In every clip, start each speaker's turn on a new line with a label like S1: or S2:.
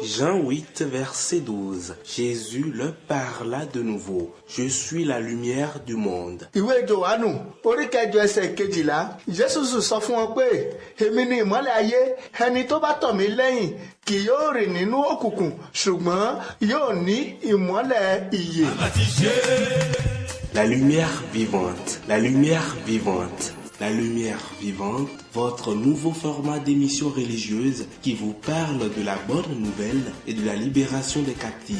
S1: Jean 8, verset 12. Jésus leur parla de nouveau. Je suis la lumière du monde.
S2: Ìwé Jòhánù orí kẹjọ ẹsẹ̀ kejìlá Jésù sọ fún wọn pé èmi ni ìmọ́lẹ̀ ayé, ẹni tó bá tọ̀ mí lẹ́yìn kì yóò rìn nínú òkùnkùn ṣùgbọ́n yóò ní ìmọ́lẹ̀ ìyè.
S1: La lumière vivante, la lumière vivante. La lumière vivante, votre nouveau format d'émission religieuse qui vous parle de la bonne nouvelle et de la libération des captifs.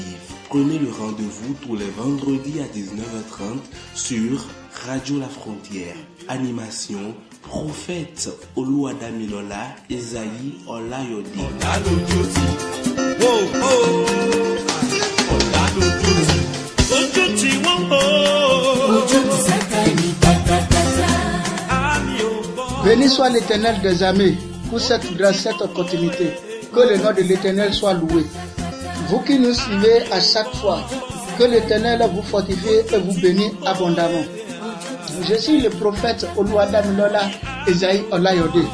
S1: Prenez le rendez-vous tous les vendredis à 19h30 sur Radio La Frontière. Animation, prophète Oluwadamilola Esayi Olayode.
S2: Béni soit l'Éternel des armées pour cette grâce, cette continuité. Que le nom de l'Éternel soit loué. Vous qui nous suivez à chaque fois, que l'Éternel vous fortifie et vous bénisse abondamment. Je suis le prophète Oluwadamilola Esayi Olayode.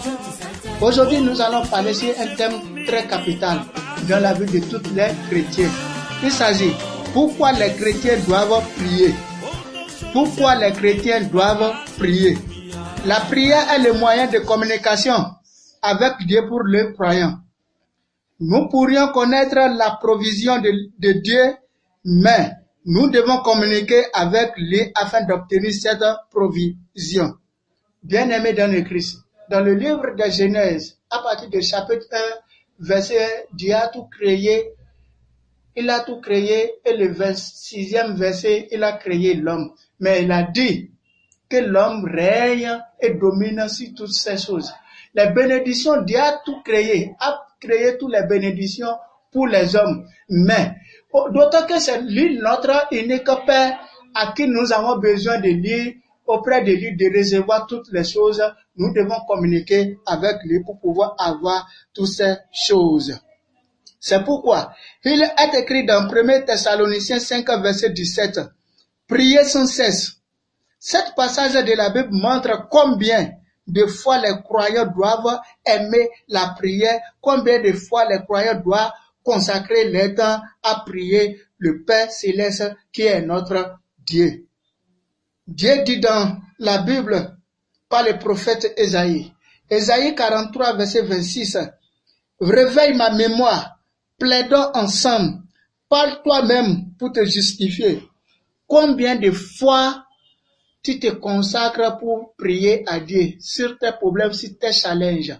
S2: Aujourd'hui, nous allons parler sur un thème très capital dans la vie de tous les chrétiens. Il s'agit pourquoi les chrétiens doivent prier. Pourquoi les chrétiens doivent prier? La prière est le moyen de communication avec Dieu pour les croyants. Nous pourrions connaître la provision de Dieu, mais nous devons communiquer avec lui afin d'obtenir cette provision. Bien-aimés dans le Christ, dans le livre de Genèse, à partir du chapitre 1, verset, Dieu a tout créé. Il a tout créé et le 26e verset, il a créé l'homme. Mais il a dit que l'homme règne et domine sur toutes ces choses. Les bénédictions, Dieu a tout créé, a créé toutes les bénédictions pour les hommes. Mais, d'autant que c'est lui, notre unique Père, à qui nous avons besoin de lui, auprès de lui, de recevoir toutes les choses, nous devons communiquer avec lui pour pouvoir avoir toutes ces choses. C'est pourquoi il est écrit dans 1 Thessaloniciens 5, verset 17, priez sans cesse. Cet passage de la Bible montre combien de fois les croyants doivent aimer la prière, combien de fois les croyants doivent consacrer leur temps à prier le Père Céleste qui est notre Dieu. Dieu dit dans la Bible par le prophète Ésaïe, Ésaïe 43, verset 26, réveille ma mémoire, plaidons ensemble, parle toi-même pour te justifier. Combien de fois tu te consacres pour prier à Dieu sur tes problèmes, sur tes challenges,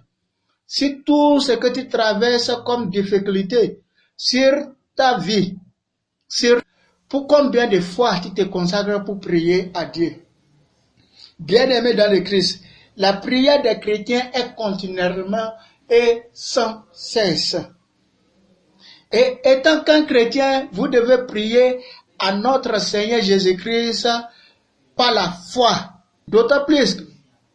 S2: sur tout ce que tu traverses comme difficulté, sur ta vie, pour combien de fois tu te consacres pour prier à Dieu. Bien-aimé dans le Christ, la prière des chrétiens est continuellement et sans cesse. Et étant qu'un chrétien, vous devez prier à notre Seigneur Jésus-Christ par la foi. D'autant plus,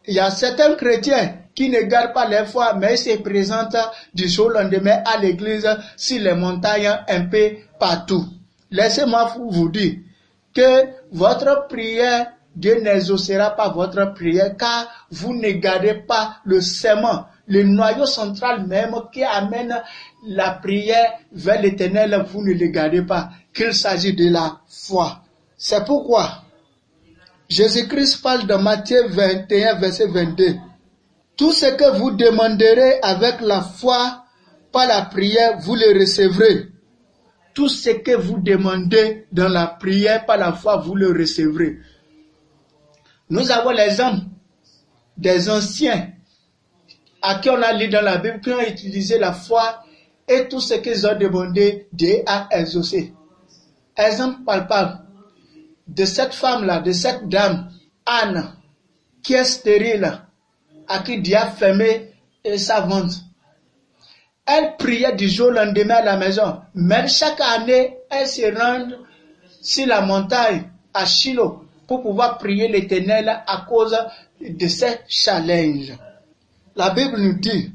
S2: il y a certains chrétiens qui ne gardent pas leur foi, mais ils se présentent du jour au lendemain à l'église, sur les montagnes, un peu partout. Laissez-moi vous dire que votre prière, Dieu n'exaucera pas votre prière, car vous ne gardez pas le serment, le noyau central même qui amène la prière vers l'Éternel, vous ne le gardez pas, qu'il s'agit de la foi. C'est pourquoi Jésus-Christ parle dans Matthieu 21, verset 22. Tout ce que vous demanderez avec la foi par la prière, vous le recevrez. Tout ce que vous demandez dans la prière par la foi, vous le recevrez. Nous avons l'exemple des anciens à qui on a lu dans la Bible, qui ont utilisé la foi et tout ce qu'ils ont demandé, Dieu a exaucé. Exemple palpable de cette femme-là, de cette dame, Anne, qui est stérile, à qui Dieu a fermé sa vente. Elle priait du jour au lendemain à la maison. Même chaque année, elle se rend sur la montagne à Shiloh pour pouvoir prier l'Éternel à cause de ces challenges. La Bible nous dit,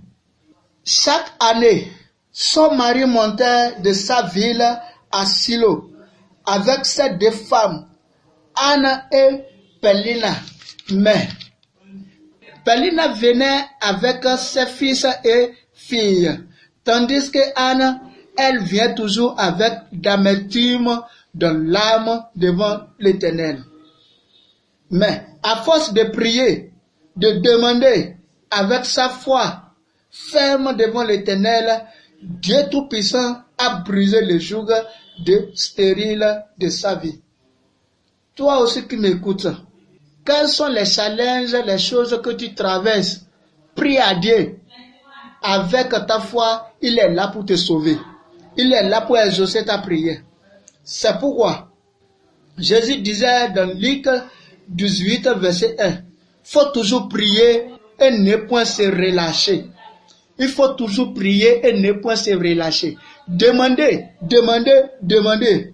S2: chaque année, son mari montait de sa ville à Shiloh avec ces deux femmes, Anne et Pélina. Mais Pélina venait avec ses fils et filles, Tandis que Anne, elle vient toujours avec d'amertume dans l'âme devant l'Éternel. Mais à force de prier, de demander avec sa foi ferme devant l'Éternel, Dieu Tout-Puissant a brisé le joug de stérile de sa vie. Toi aussi qui m'écoutes, quels sont les challenges, les choses que tu traverses? Prie à Dieu. Avec ta foi, il est là pour te sauver. Il est là pour exaucer ta prière. C'est pourquoi Jésus disait dans Luc 18, verset 1, il faut toujours prier et ne point se relâcher. Il faut toujours prier et ne point se relâcher. Demandez, demandez, demandez.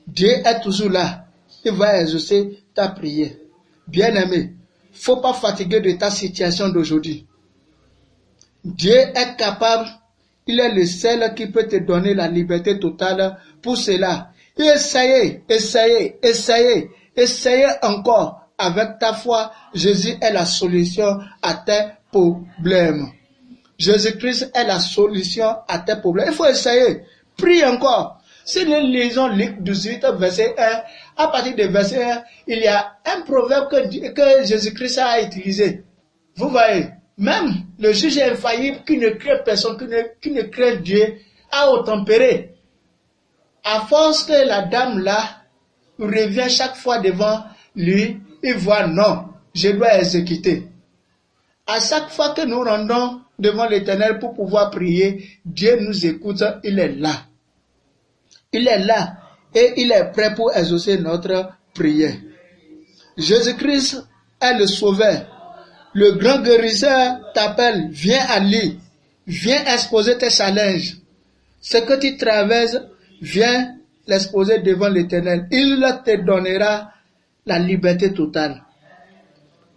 S2: Dieu est toujours là. Il va exaucer ta prière. Bien-aimé, il ne faut pas fatiguer de ta situation d'aujourd'hui. Dieu est capable, il est le seul qui peut te donner la liberté totale pour cela. Et essayez, essayez, essayez, essayez encore. Avec ta foi, Jésus est la solution à tes problèmes. Jésus-Christ est la solution à tes problèmes. Il faut essayer. Prie encore. Si nous lisons Luc 18, verset 1, à partir de verset 1, il y a un proverbe que Jésus-Christ a utilisé. Vous voyez, même le juge infaillible qui ne craint personne, qui ne craint Dieu, a obtempéré. À force que la dame là revient chaque fois devant lui, il voit non, je dois exécuter. À chaque fois que nous rendons devant l'Éternel pour pouvoir prier, Dieu nous écoute, il est là. Il est là et il est prêt pour exaucer notre prière. Jésus-Christ est le sauveur. Le grand guérisseur t'appelle, viens à lui, viens exposer tes challenges. Ce que tu traverses, viens l'exposer devant l'Éternel. Il te donnera la liberté totale.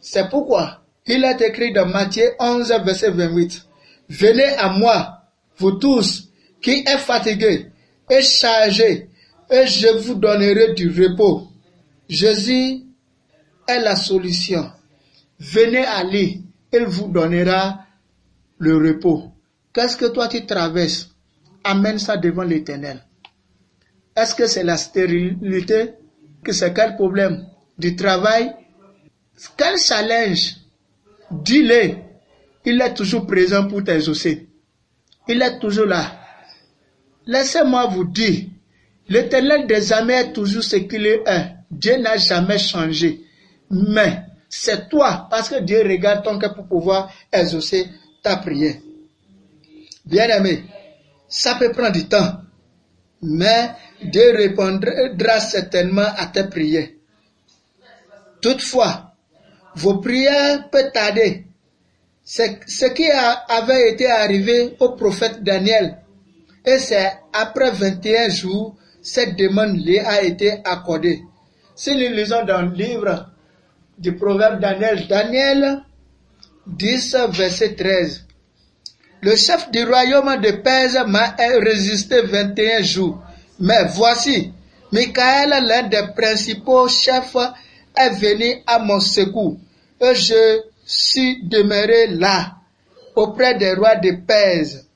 S2: C'est pourquoi il est écrit dans Matthieu 11, verset 28. Venez à moi, vous tous qui êtes fatigués et chargés, et je vous donnerai du repos. Jésus est la solution. Venez à lui, il vous donnera le repos. Qu'est-ce que toi tu traverses? Amène ça devant l'Éternel. Est-ce que c'est la stérilité? Que c'est quel problème? Du travail? Quel challenge? Dis-le. Il est toujours présent pour t'exaucer. Il est toujours là. Laissez-moi vous dire, l'Éternel des armées est toujours ce qu'il est. Dieu n'a jamais changé. Mais c'est toi, parce que Dieu regarde ton cœur pour pouvoir exaucer ta prière. Bien-aimé, ça peut prendre du temps, mais Dieu répondra certainement à tes prières. Toutefois, vos prières peuvent tarder. C'est ce qui avait été arrivé au prophète Daniel. Et c'est après 21 jours, cette demande lui a été accordée. Si nous lisons dans le livre du proverbe Daniel, Daniel 10, verset 13. Le chef du royaume de Perse m'a résisté 21 jours. Mais voici, Michael, l'un des principaux chefs, est venu à mon secours. Et je suis demeuré là, auprès des rois de Perse.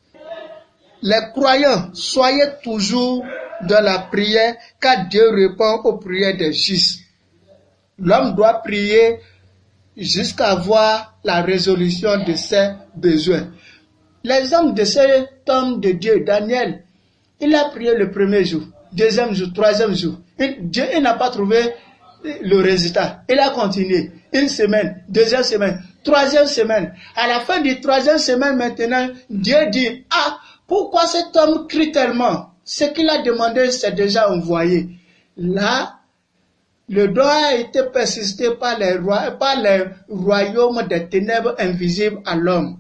S2: Les croyants, soyez toujours dans la prière, car Dieu répond aux prières des justes. L'homme doit prier jusqu'à voir la résolution de ses besoins. L'exemple de cet homme de Dieu, Daniel, il a prié le premier jour, deuxième jour, troisième jour. Dieu n'a pas trouvé le résultat. Il a continué. Une semaine, deuxième semaine, troisième semaine. À la fin du troisième semaine maintenant, Dieu dit, pourquoi cet homme crie tellement? Ce qu'il a demandé, c'est déjà envoyé. Là, le droit a été persisté par les royaumes des ténèbres invisibles à l'homme.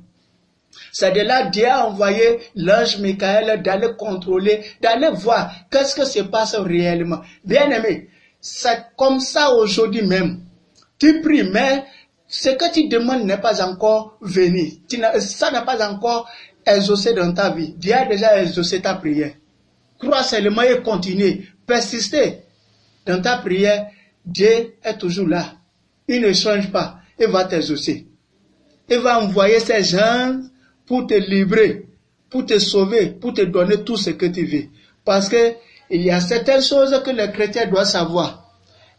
S2: C'est de là Dieu a envoyé l'ange Michael d'aller contrôler, d'aller voir qu'est-ce que se passe réellement. Bien-aimé, c'est comme ça aujourd'hui même. Tu pries, mais ce que tu demandes n'est pas encore venu. Ça n'a pas encore exaucé dans ta vie. Dieu a déjà exaucé ta prière. Crois seulement et continue. Persister dans ta prière. Dieu est toujours là. Il ne change pas. Il va t'exaucer. Il va envoyer ses gens pour te livrer, pour te sauver, pour te donner tout ce que tu veux. Parce que il y a certaines choses que les chrétiens doivent savoir.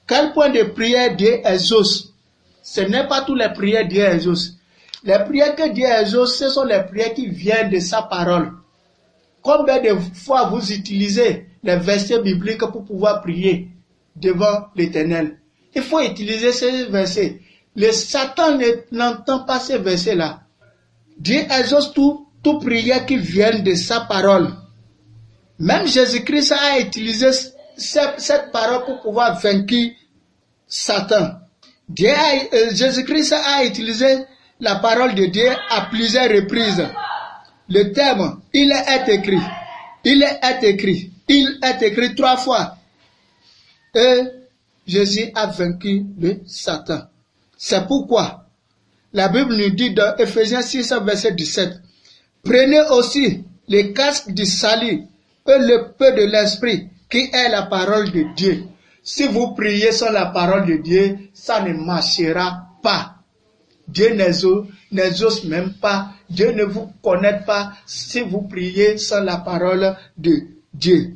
S2: Quel point de prière Dieu exauce? Ce n'est pas toutes les prières Dieu exauce. Les prières que Dieu exauce, ce sont les prières qui viennent de sa parole. Combien de fois vous utilisez les versets bibliques pour pouvoir prier devant l'Éternel? Il faut utiliser ces versets. Le Satan n'entend pas ces versets-là. Dieu exauce toute prière qui vient de sa parole. Même Jésus-Christ a utilisé cette parole pour pouvoir vaincre Satan. Jésus-Christ a utilisé la parole de Dieu à plusieurs reprises. Le terme, il est écrit. Il est écrit. Il est écrit 3 fois. Et Jésus a vaincu le Satan. C'est pourquoi la Bible nous dit dans Ephésiens 6, verset 17, prenez aussi les casques du salut et le peu de l'esprit qui est la parole de Dieu. Si vous priez sans la parole de Dieu, ça ne marchera pas. Dieu n'exauce même pas. Dieu ne vous connaît pas si vous priez sans la parole de Dieu.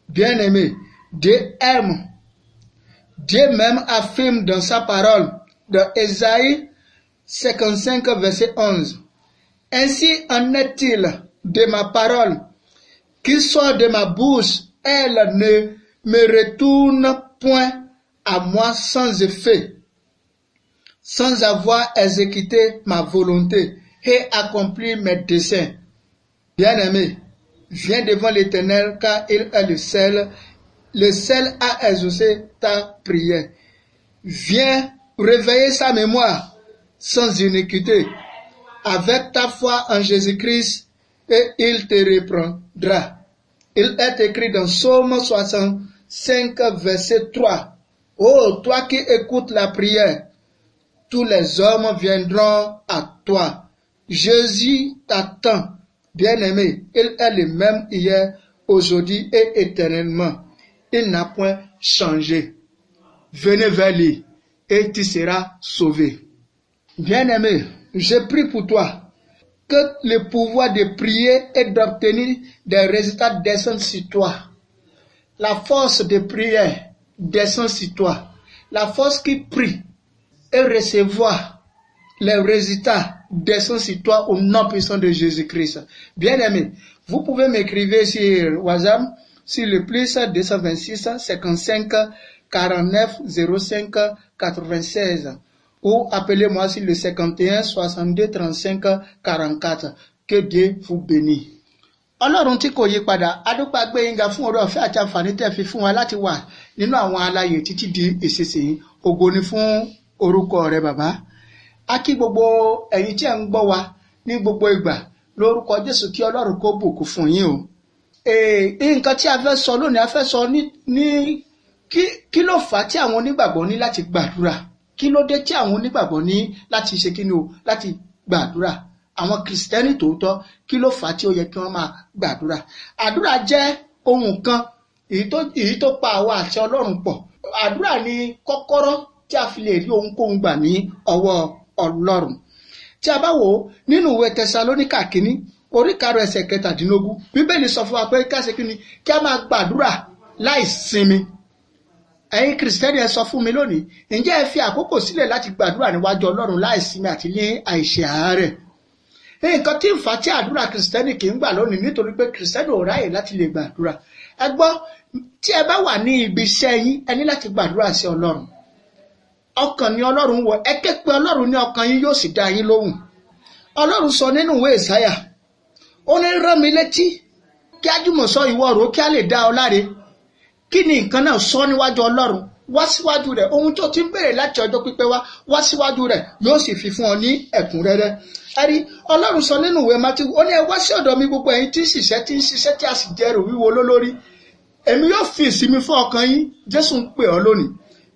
S2: Bien-aimé, Dieu aime. Dieu même affirme dans sa parole, dans Ésaïe 55, verset 11. Ainsi en est-il de ma parole qui sort de ma bouche, elle ne me retourne point à moi sans effet, sans avoir exécuté ma volonté et accompli mes desseins. Bien-aimé, viens devant l'Éternel car il est le seul à exaucer ta prière. Viens réveiller sa mémoire sans iniquité avec ta foi en Jésus-Christ et il te reprendra. Il est écrit dans Psaume 65, verset 3. Ô toi qui écoutes la prière, tous les hommes viendront à toi. Jésus t'attend, bien-aimé. Il est le même hier, aujourd'hui et éternellement. Il n'a point changé. Venez vers lui et tu seras sauvé. Bien-aimé, je prie pour toi que le pouvoir de prier et d'obtenir des résultats descende sur toi. La force de prière descend sur toi. La force qui prie et recevoir les résultats descend sur toi au nom puissant de Jésus-Christ. Bien-aimé, vous pouvez m'écrire sur WhatsApp sur le plus 226 55 49 05 96 ou appelez-moi sur le 51 62 35 44. Que Dieu vous bénisse. Ọlọ́run tí kò yí padà, adúpẹ́ gbé yín ga fún oore ọ̀fẹ́ àti àǹfààní tẹ́ fi fún wa láti wà nínú àwọn alààyè títí di ìsinsìnyí. Ògo ni fún orúkọ rẹ bàbá. A kí gbogbo ẹ̀yin tí ẹ ń gbọ́ wa ní gbogbo ìgbà lórúkọ Jésù kí Ọlọ́run kó bùkún fún yín o. Nǹkan tí a fẹ́ sọ lónìí, a fẹ́ sọ ní kí ló fà á tí àwọn onígbàgbọ́ ní láti gbàdúrà. Kí ló dé tí àwọn onígbàgbọ́ ní láti ṣe kí ni o, láti gbàdúrà. Àwọn kìrìsìtẹ́nì tòótọ́ kí ló fà á tí ó yẹ kí wọ́n máa gbàdúrà. Àdúrà jẹ́ ohun kan èyí tó pa àwa àti Ọlọ́run pọ̀. Àdúrà ni kọ́kọ́rọ́ tí a fi lè rí ohunkóhun gbà ní ọwọ́ Ọlọ́run. Tí a bá wò ó nínú ìwé Tẹsalóníkà kínní orí 4 ẹsẹ̀ 17, Bíbélì sọ fún wa pé ká ṣe kí ni, kí a máa gbàdúrà láì sinmi. Ẹ̀yin kìrìsìtẹ́nì ẹ sọ fún mi lónìí, ǹjẹ́ ẹ fi àkókò sílẹ̀ láti gbàdúrà níwájú Ọlọ́run láì sinmi àti ní àìṣe àárẹ̀? Nǹkan tí ń fa tí àdúrà kìrìsìtẹ́nì kì í gbà lónìí nítorí pé kìrìsìtẹ́nì ò ráyè láti lè gbàdúrà. Ẹ gbọ́, tí ẹ bá wà ní ibi iṣẹ́ yín, ẹ ní láti gbàdúrà sí Ọlọ́run. Ọkàn ni Ọlọ́run wò, ẹ ké pe Ọlọ́run ní ọkàn yín yóò sì dá yín lóhùn. Ọlọ́run sọ nínú ìwé Ìsáyà, ó ní rán mi létí kí àjùmọ̀sọ ìwọ rò kí a lè dá ọ láre. Kí ni nǹkan náà sọ níwájú Ọlọ́run? Wá síwájú rẹ̀, ohun tó ti ń béèrè láti ọjọ́ pípẹ́ wá síwájú rẹ̀ yóò sì fi fún ọ ní ẹ̀kúnrẹ́rẹ́. Ẹ̀rí Ọlọ́run sọ nínú ìwé Mátíù, ó ní ẹ wá sí ọ̀dọ̀ mi gbogbo ẹ̀yin tí ń ṣiṣẹ́ tí a sì jẹ́rù wíwo lólórí. Èmi yóò fi ìsinmi fún ọkàn yín. Jésù ń pè ọ́ lónìí.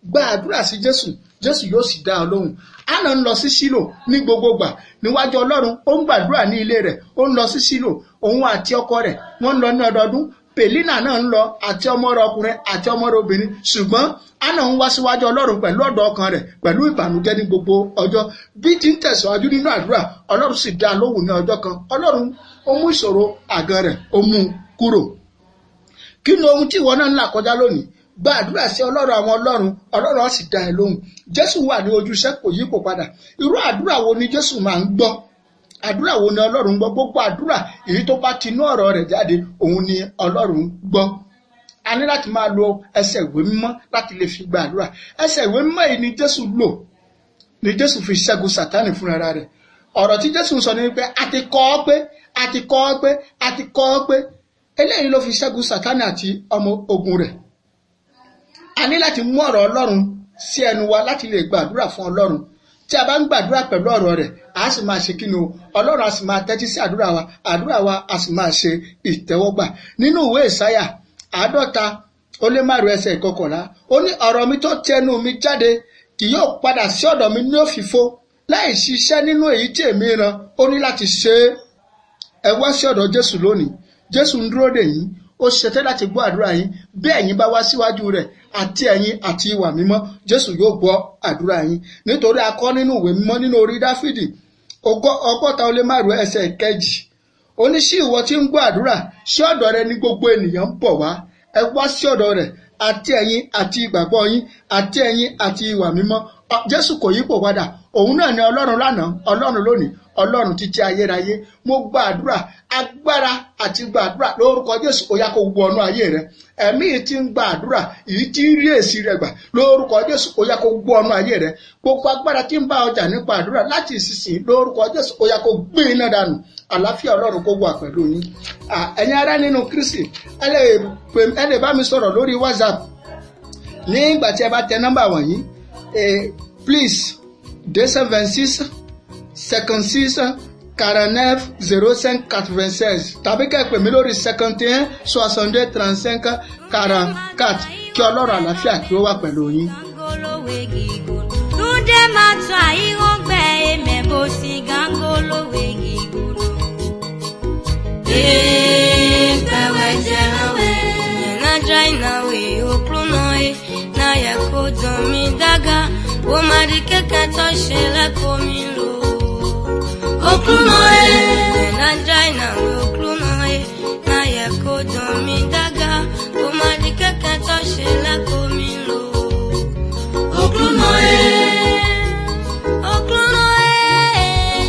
S2: Gba àdúrà sí Jésù, Jésù yóò sì dá ọ lóhùn. Hánà ń lọ sí Ṣílò ní gbogbo gbà níwájú Ọlọ́run, ó ń gbàdúrà ní ilé rẹ̀, ó ń lọ sí Ṣílò, òun àti ọkọ rẹ̀ wọ́n ń lọ ní ọdọọdún Pèlínà náà ń lọ àti ọmọ rẹ̀ ọkùnrin àti ọmọ rẹ̀ obìnrin, ṣùgbọ́n Hánà ń wá síwájú Ọlọ́run pẹ̀lú ọ̀dọ̀ ọkàn rẹ̀ pẹ̀lú ìbànújẹ́ ní gbogbo ọjọ́. Bí ti ń tẹ̀síwájú nínú àdúrà, Ọlọ́run sì dá lóhùn ní ọjọ́ kan. Ọlọ́run ó mú ìṣòro àgàn rẹ̀ ó mú kúrò. Kí ni ohun tí ìwọ náà ń là kọjá lónìí? Gba àdúrà sí Ọlọ́run àwọn Ọlọ́run, Ọlọ́run á sì dá ẹ lóhùn. Jésù wà ní ojú iṣẹ́, kò yípo padà. Irú àdúrà wo ni Jésù máa ń gbọ́? Àdúrà wo ni Ọlọ́run gbọ́? Gbogbo àdúrà èyí tó bá tinú ọ̀rọ̀ rẹ̀ jáde, òun ni Ọlọ́run gbọ́. A ní láti máa lo ẹsẹ̀ ìwé mímọ́ láti lè fi gba àdúrà. Ẹsẹ̀ ìwé mímọ́ yìí ni Jésù lò, ni Jésù fi ṣẹ́gun Sátánì fúnra rẹ̀. Ọ̀rọ̀ tí Jésù ń sọ ni wípé a ti kọ ọ́ pé, a ti kọ ọ́ pé, a ti kọ ọ́ pé. Eléyìí ló fi ṣẹ́gun Sátánì àti ọmọ ogun rẹ̀. A ní láti mú ọ̀rọ̀ Ọlọ́run sí ẹnu wa láti lè gbàdúrà fún Ọlọ́run. Tí a bá ń gbàdúrà pẹ̀lú ọ̀rọ̀ rẹ̀, a sì máa ṣe kíni o, Ọlọ́run a sì máa tẹ́tí sí àdúrà wa a sì máa ṣe ìtẹ́wọ́gbà. Nínú ìwé Ìsáyà 50:11 ẹsẹ̀ 11, ó ní ọ̀rọ̀ mi tó tẹnu mi jáde kì yóò padà sí ọ̀dọ̀ mi ní òfìfo, láì ṣiṣẹ́ nínú èyí tí èmi rán, ó ní láti ṣe é. Ẹ wá sí ọ̀dọ̀ Jésù lónìí. Jésù ń dúró dè yín, ó ṣetán láti gbọ́ àdúrà yín. Bí ẹ̀yin bá wá síwájú rẹ̀ àti ẹ̀yin àti ìwà mímọ́, Jésù yóò gbọ́ àdúrà yín. Nítorí a kọ nínú ìwé mímọ́ nínú orí Dáfídì 50:5 ẹsẹ̀ 2, ó ní sí ìwọ tí ń gbọ́ àdúrà, sí ọ̀dọ̀ rẹ ní gbogbo ènìyàn ń bọ̀ wá. Ẹ wá sí ọ̀dọ̀ rẹ̀ àti ẹ̀yin àti ìgbàgbọ́ yín àti ẹ̀yin àti ìwà mímọ́. Jésù kò yípo padà. Òun náà ni Ọlọ́run lánàá, Ọlọ́run lónìí, Ọlọ́run títí ayérayé. Mo gba àdúrà, agbára àti gba àdúrà lórúkọ Jésù ó yá kó wọnú ayé rẹ. Ẹ̀mí yìí tí ń gba àdúrà, èyí tí ń rí èsì rẹ̀ gbà lórúkọ Jésù ó yá kó wọnú ayé rẹ. Gbogbo agbára tí ń bá ọjà nípa àdúrà láti ìsinsìnyí lórúkọ Jésù ó yá kó gbé iná dànù. Àlàáfíà Ọlọ́run kó wà pẹ̀lú yín. Ẹ̀yin ará nínú Kristi, ẹ lè bá mi sọ̀rọ̀ lórí WhatsApp nígbà tí ẹ bá tẹ nọ́mbà wọ̀nyí. Please, 226 56 49 05 96 tàbí kẹ́ ẹ pè mí lórí 51 62 35 44. Kí Ọlọ́run àlàáfíà kí ó wà pẹ̀lú yín.
S3: Lúdé máa tún àyíwọ́n gbẹ èmẹ̀ bó sì gángólówé gígùn. Kẹ̀wé jẹ̀rọ̀wé, yẹ̀nà dra ìnáwé òkúrúnà náà yẹ kó dùn mí dága. Wọ́n máa di kẹ́kẹ́ tó ṣe lẹ́kọ̀ọ́ mi lò. Òkúrúnà yẹ̀nà dra ìnáwé òkúrúnà náà yẹ kó dùn mí dága. Wọ́n máa di kẹ́kẹ́ tó ṣe lẹ́kọ̀ọ́ mi lò. Òkúrúnà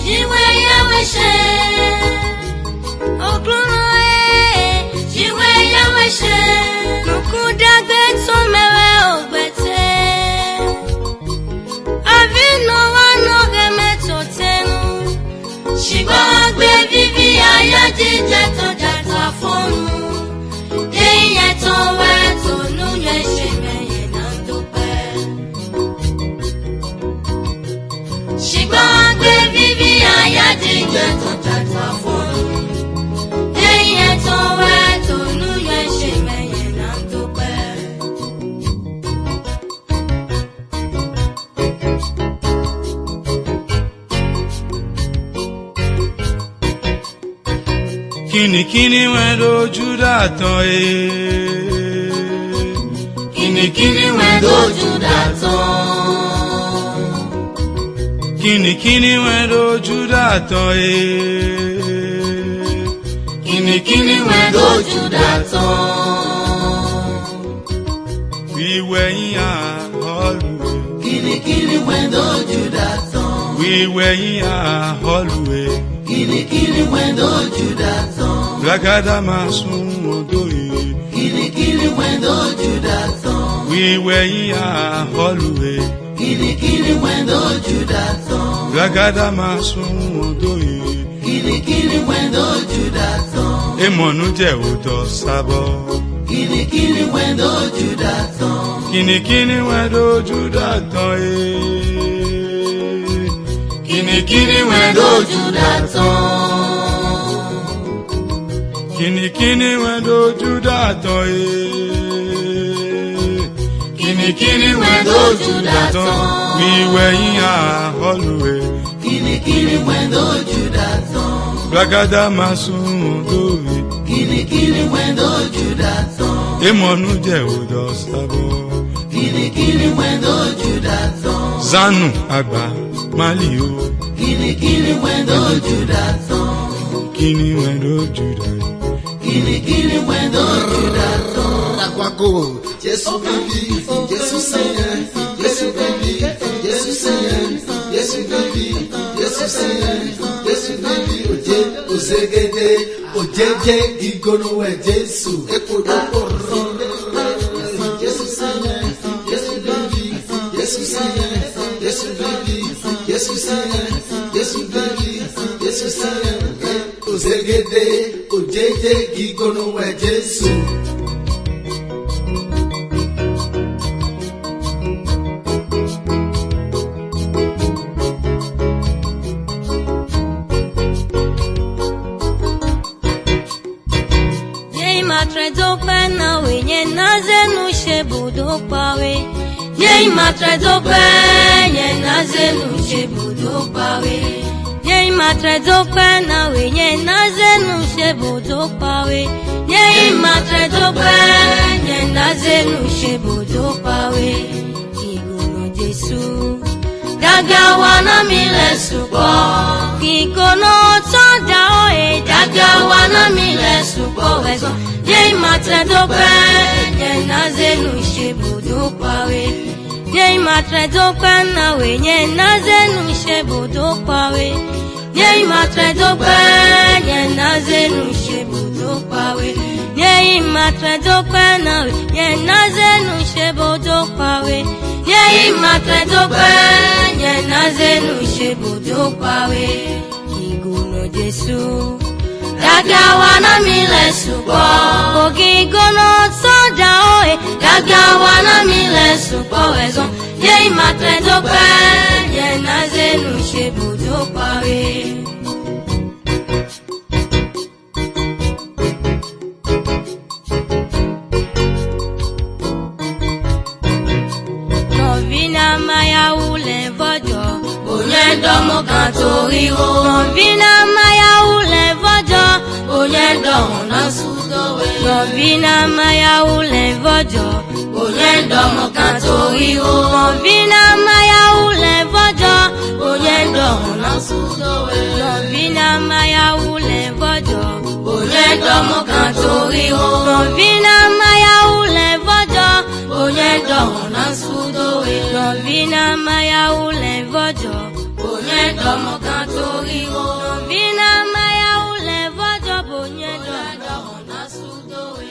S3: jíwé yẹ́wé ṣe. Òkúrúnà jíwé yẹ́wé ṣe. Nùkú dágbé tó mẹ́wẹ́ ògbẹ́tẹ́. Àbínú wa nọ́gẹ́ mẹ́tò tẹnu. Ṣùgbọ́n gbé bíbí ayé jíjẹ tó jàtà fóònù. Déyẹ tó wẹ́ tó nú yẹn ṣe mẹ́yẹ náà dúpẹ́. Ṣùgbọ́n gbé bíbí ayé jíjẹ tó jàtà fóònù. Déyẹ tó wẹ́ tó nú yẹn ṣe mẹ́yẹ náà dúpẹ́.
S4: Kìnìkìnì wẹ́n lójú dàtàn
S3: Kìnìkìnì wẹ́n lójú dàtàn.
S4: Kìnìkìnì wẹ́n lójú dàtàn
S3: Kìnìkìnì wẹ́n lójú dàtàn.
S4: wíwẹ̀yìn àhọ́lùwẹ̀.
S3: Kìnìkìnì wẹ́n lójú dàtàn.
S4: wíwẹ̀yìn àhọ́lùwẹ̀.
S3: Kìnìkìnì wẹ́n lójú dàtàn.
S4: Gbàgádà máa sún odò yìí.
S3: Kìnìkìnì wẹ́n lójú dàtàn.
S4: wíwẹ̀yìn àhọ́lùwẹ̀.
S3: Kìnìkìnì wẹ́n lójú dàtàn.
S4: Gbàgádà máa sún odò yìí.
S3: Kìnìkìnì wẹ́n lójú dàtàn.
S4: Èmọ̀nù jẹ́ òótọ́ sábọ̀.
S3: Kìnìkìnì wẹ́n lójú dàtàn.
S4: Kìnìkìnì wẹ́n lójú dàtàn
S3: Kìnìkìnì wẹ́n lójú dàtàn.
S4: Kìnìkìnì wẹ́n lójú dàtàn
S3: Kìnìkìnì wẹ́n lójú dàtàn.
S4: wíwẹ̀yìn àhọ́lùwẹ̀.
S5: Kini kini wendo judaton.
S4: Blagada masundowe.
S5: Kini wendo judaton.
S4: Emonu je odo sabo.
S5: Kini wendo judaton.
S4: Zanu agba malio.
S5: Kini wendo judaton.
S4: Kini wendo judaton.
S5: Kini wendo judaton.
S6: Aquago, Jesus vive, Jesus Seigneur, Jesus vive, Jesus Seigneur, Jesus vive, Jesus Seigneur, Jesus vive. Oje, ozegede, ojeje, gigono we Jesu. Ekodo Jesus Seigneur, Jesus vive, Jesus Seigneur, Jesus vive, Jesus Seigneur, Jesus vive, Jesus Seigneur. Ozegede, ojeje, gigono we Jesu.
S3: Yei matrezo pe, ye nazenu shebudo pawe. Yei matrezo pe na we, ye nazenu shebudo pawe. Yei matrezo pe, ye nazenu shebudo pawe. Igono Jesu, daga wana mile suko. Igono tonda oe, daga wana mile suko wezo. Yei matrezo pe, ye nazenu shebudo pawe. Yei matrezo pe na we, ye nazenu shebudo pawe. Yei matrezo pe, ye nazenu shebudo pawe. Yei matrezo pe na we, ye nazenu shebudo pawe. Yei matrezo pe, ye nazenu shebudo pawe. Igono Jesu, daga wana mile suko. Ogigono soda oe, daga wana mile suko wezo. Yei matrezo pe, ye nazenu shebudo pawe. Novina maya ule vojo, onyendo mo kantoriro. Novina maya ule vojo, onyendo na sudowe. Novina maya ule vojo, onyendo mo kantoriro. Novina maya ule vojo, onyendo na sudowe. Novina maya ule vojo, onyendo mo kantoriro. Novina maya ule vojo, onyendo na sudowe. Novina maya ule vojo, onyendo mo kantoriro. Novina maya ule vojo, onyendo na sudowe.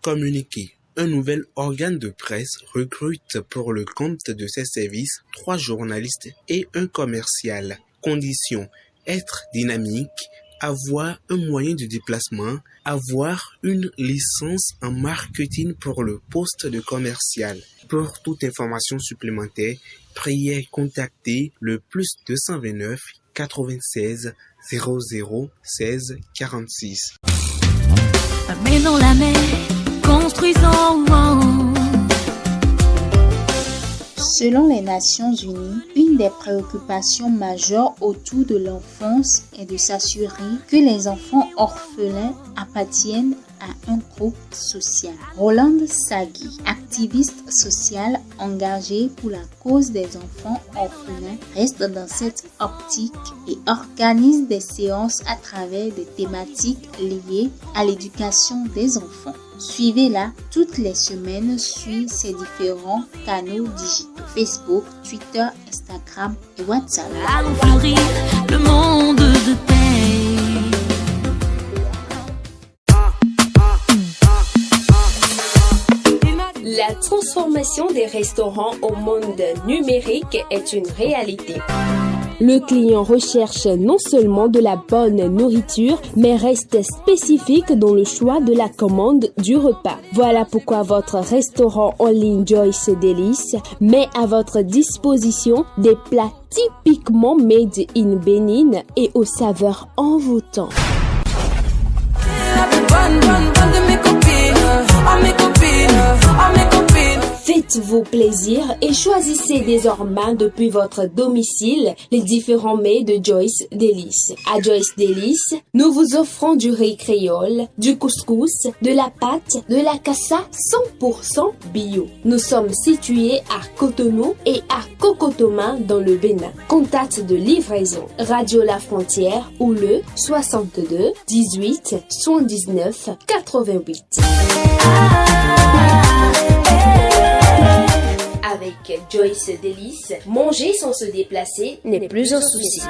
S1: Communiqué. Un nouvel organe de presse recrute pour le compte de ses services 3 journalistes et un commercial. Conditions: être dynamique, avoir un moyen de déplacement, avoir une licence en marketing pour le poste de commercial. Pour toute information supplémentaire, priez contacter le +229 96 00 16 46.
S7: Mais dans la mer, construisons.
S8: Selon les Nations Unies, une des préoccupations majeures autour de l'enfance est de s'assurer que les enfants orphelins appartiennent à un groupe social. Rolande Sagui, activiste sociale engagée pour la cause des enfants orphelins, reste dans cette optique et organise des séances à travers des thématiques liées à l'éducation des enfants. Suivez-la toutes les semaines sur ses différents canaux digitaux, Facebook, Twitter, Instagram et WhatsApp.
S7: Allons fleurir le monde de paix.
S9: La transformation des restaurants au monde numérique est une réalité. Le client recherche non seulement de la bonne nourriture, mais reste spécifique dans le choix de la commande du repas. Voilà pourquoi votre restaurant en ligne Joyce Delice met à votre disposition des plats typiquement made in Bénin et aux saveurs envoûtantes. Faites-vous plaisir et choisissez désormais depuis votre domicile les différents mets de Joyce Delice. À Joyce Delice, nous vous offrons du riz créole, du couscous, de la pâte, de la cassa 100% bio. Nous sommes situés à Cotonou et à Cocotoma dans le Bénin. Contact de livraison Radio La Frontière ou le 62 18 79 88. Avec Joyce Delice, manger sans se déplacer n'est plus un souci.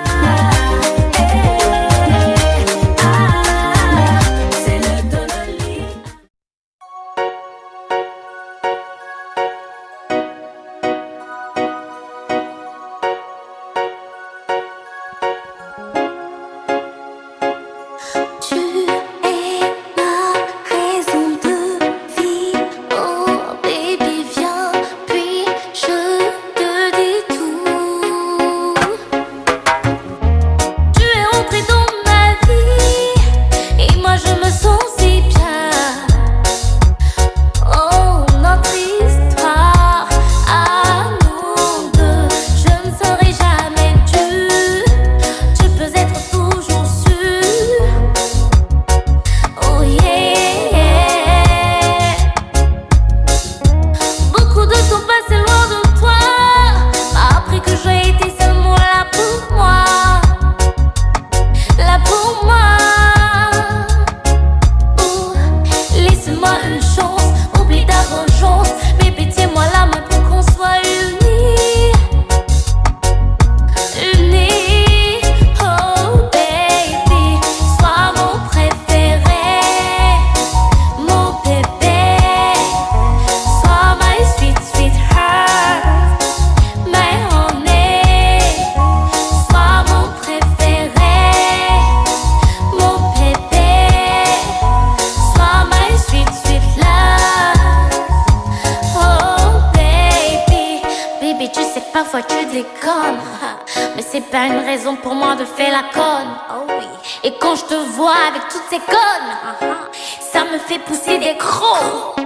S10: Mais c'est pas une raison pour moi de faire la conne. Oh oui. Et quand je te vois avec toutes ces connes, ça me fait pousser des crocs.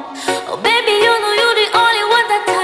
S10: Oh baby, you know you're the only one that